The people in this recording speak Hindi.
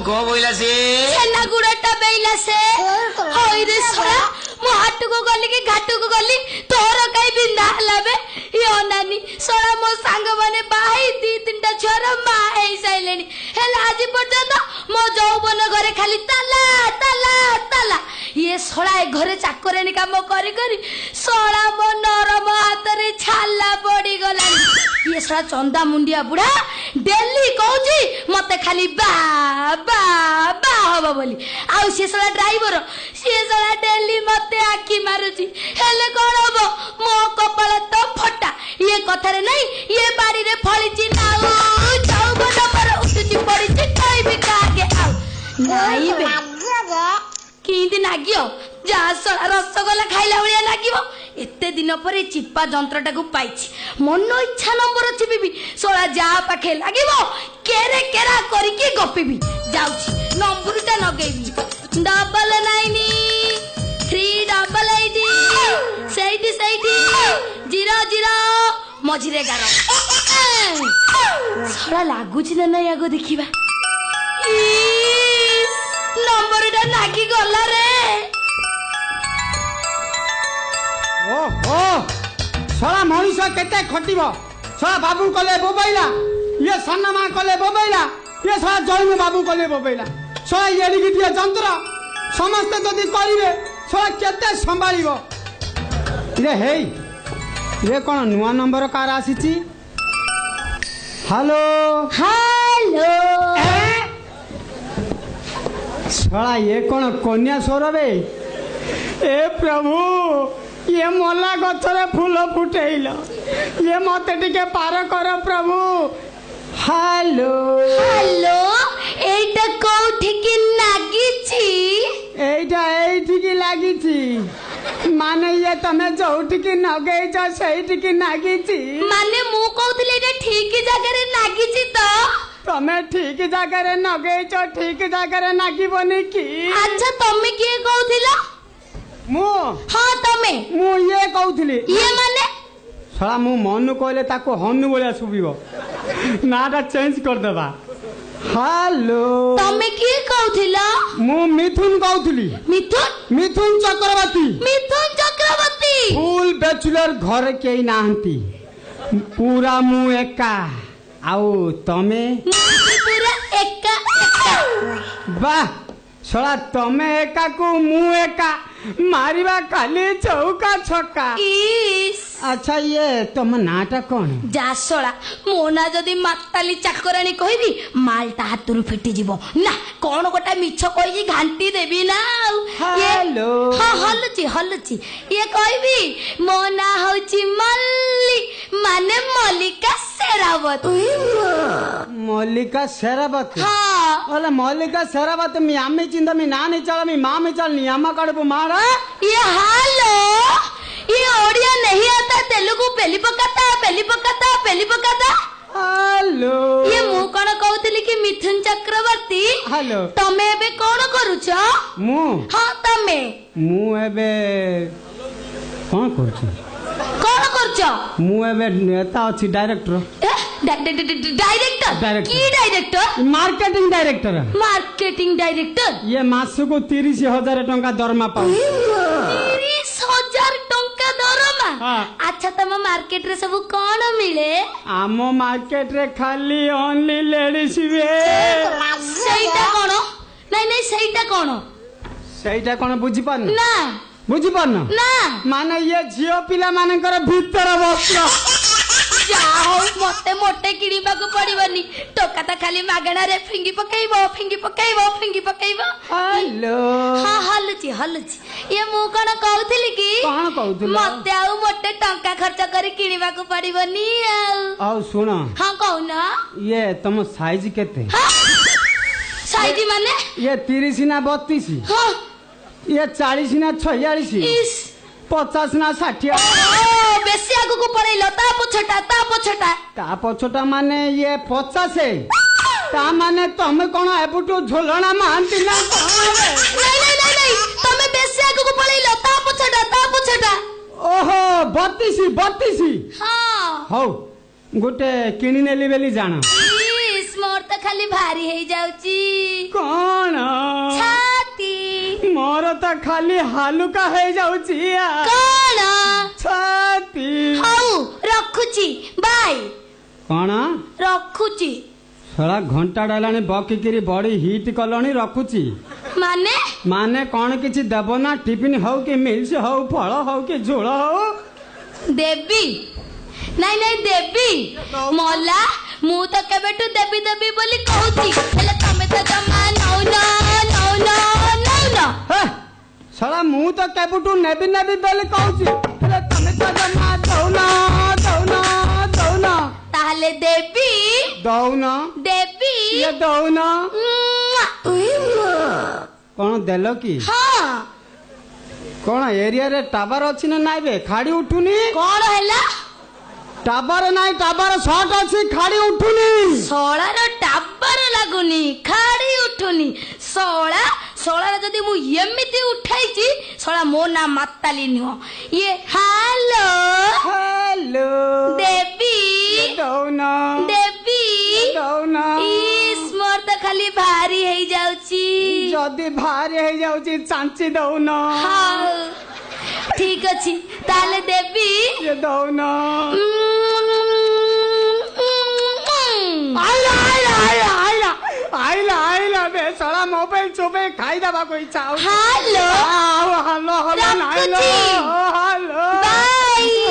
कौ बोला से छेना गुड़टा बेला से होई रे सरा मो हाट को गली कि घाट को गली तोर कई बिंदा हला बे यो नानी सरा मो सांग माने बाही दी तीनटा छोरा मा हेई साइलेनी हेला आज पर्यंत मो जौबन घरे खाली ताला ताला ताला ये सड़ा घरे चाकरेनी काम करी करी सड़ा मो नरम हाथ रे छाला पड़ी गलानी ये सड़ा चंदा मुंडिया बुढ़ा डेली कहूची मते खाली बा बा बा हबो बोली आउ से सड़ा ड्राइवर से सड़ा डेली मते आखी मारुची हेले कोन हबो मो कपाल तो फटा ये कथारे नहीं ये बाड़ी रे फळीची नाउ चौबन पर उठुची पड़ीची कई भी कागे आउ नाही बे किंदी नागियो जा सड़ा रसगोला खाइला भलिया नागिबो एते दिन पर चिपा जंत्रटा को पाइछि मन इच्छा नंबर चिपिबी सोळा जा पाखे लागिबो केरे केरा करिके गपिबी जाउछि नंबरटा नगेबी 99 388 ସେଇଠି 00 ମଝିରେ 11 ସଳା ଲାଗୁଛି ନା ନାଇଁ ଆଗो ଦେଖିବା ନମ୍ବରଟା ନାଗି ଗଲା ରେ ओहो सला मनीष केते खटिबो सला बाबू कले बोबैला ये सन्ना मां कले बोबैला ये सला जयनु बाबू कले बोबैला सला येडी गिटिया जंत्र समस्त जदी करिवे सला केते संभाळिबो रे हेई ये कोन नुवा नंबर कार आसीची हेलो हेलो सला ये कोन कन्या स्वरबे ए प्रभु ये मला गछरे फूल फुटेइल ये मते टिके पार कर प्रभु हेलो हेलो एटा कोठी की नागिची एठी की लागिची माने ये तमे जोठी की नगेइछ सेठी की नागिची माने मु कहतले एटा ठीक जगह रे नागिची तो तमे ठीक जगह रे नगेइछ ठीक जगह रे नागिबनी की अच्छा तमे के कहथिला मु हां तमे मु ये कहथिली ये माने सला मु मनु कहले ताको हनु बोलिया सुबिबो नाटा चेंज कर देबा हेलो तमे के कहथिला मु मिथुन कहथिली मिथुन चक्रवर्ती फुल बैचलर घर के नाहंती पूरा मु एका आउ तमे पूरा एका वाह सला तमे एका को मु एका मारिबा खाली चौका छक्का अच्छा ये तुम नाटा कौन जासला मो ना जदि माताली चाकरानी कहबी मालटा हाथरू फिटी जीवो ना कौन गोटा मिछ कहि घांटी देबी ना हेलो हां हलुची ये कहबी मो ना होची मल्ली माने मल्लिका शेरावत मल्लिका शेरावत हां ओला मल्लिका शेरावत मी आम्मी चिंदा मी नानी चल मी मामी चल नी अम्मा कड़बो मारा ये हेलो ये ओडिया नहीं आता तेलुगु पेली पकाता हेलो ये मु कोन कहतली कि मिथुन चक्रवर्ती हेलो तमे एबे कोन करूछ मु हां तमे मु एबे कोन करूछ मु एबे नेता अछि डायरेक्टर डायरेक्टर की डायरेक्टर मार्केटिंग डायरेक्टर ये मासु को 30,000 टंका दरमा पाउ 30,000 टंका दरमा अच्छा तम मार्केट रे सब कोन मिले आम मार्केट रे खाली ओनली लेडीज वे सेटा कोन नहीं सेटा कोन बुझी पान ना बुझी पान ना माने ये झियो पिला मानकर भीतर वस्त्र जाओ मते मोटे किणीबा को पड़िबनी टोका त खाली मागणा रे फिंगी पकाइबो हेलो हां हलुची ये मु कोन कहउथिली कि मते आउ मोटे टंका खर्च करी किणीबा को पड़िबनी आउ सुन हां कहूना ये तुम साइज केते साइज माने ये 30 ना 32 हां ये 40 ना 46 50 ना 60 बेसी आगु को पड़ैलो ता पछटा माने ये 50 ता माने तमे कोन एबुटो झोलणा मानती ना नहीं तमे बेसी आगु को पड़ैलो ता पछटा ओहो 32 हां हो गोटे किनी नेली बेली जाना मोर तो खाली भारी हे जाउची कौन छाती मोर तो खाली हालुका हो जाउची कौन छाती हऊ रखुची बाय कौन रखुची साला घंटा डालानी बकिकिरी बड़ी हिट कलनी रखुची माने माने कौन किछि देबो ना टिफिन हो कि मिल्स हो फल हो कि झोल हो देवी नहीं नहीं देवी मला मु तो केबेटू देवी देवी बोली कहूची हेले तमे तो जमा नौ न नौ न नौ न हे साला मु तो केबुटू नेबी नेबी बोली कहूची हेले तमे तो जमा दौना दौना दौना ताहले देवी दौना देवी ये दौना मुआ। कौन देलो की हाँ कौन एरिया रे टावर अछि ना नाइबे खाड़ी उठुनी कौन हैला टावर नाइ टावर शॉर्ट अछि खाड़ी उठुनी सोलार टाबर लागुनी खाड़ी उठुनी सोला सोलार जदि मु एमिति उठाइची सोला मो ना माताली नुह ये हेलो हेलो देवी दौना देवी दौना इस मोर तो खाली भारी हेई जाउची जदी भारी हे जाउची चांची दौना हाँ ठीक अछि ताले देवी ये दौना आइला आइला आइला आइला आइला आइला बे साला मोबाइल चोबे खाई दबा को इच्छा हो हेलो हेलो हेलो रखुची। Hello bye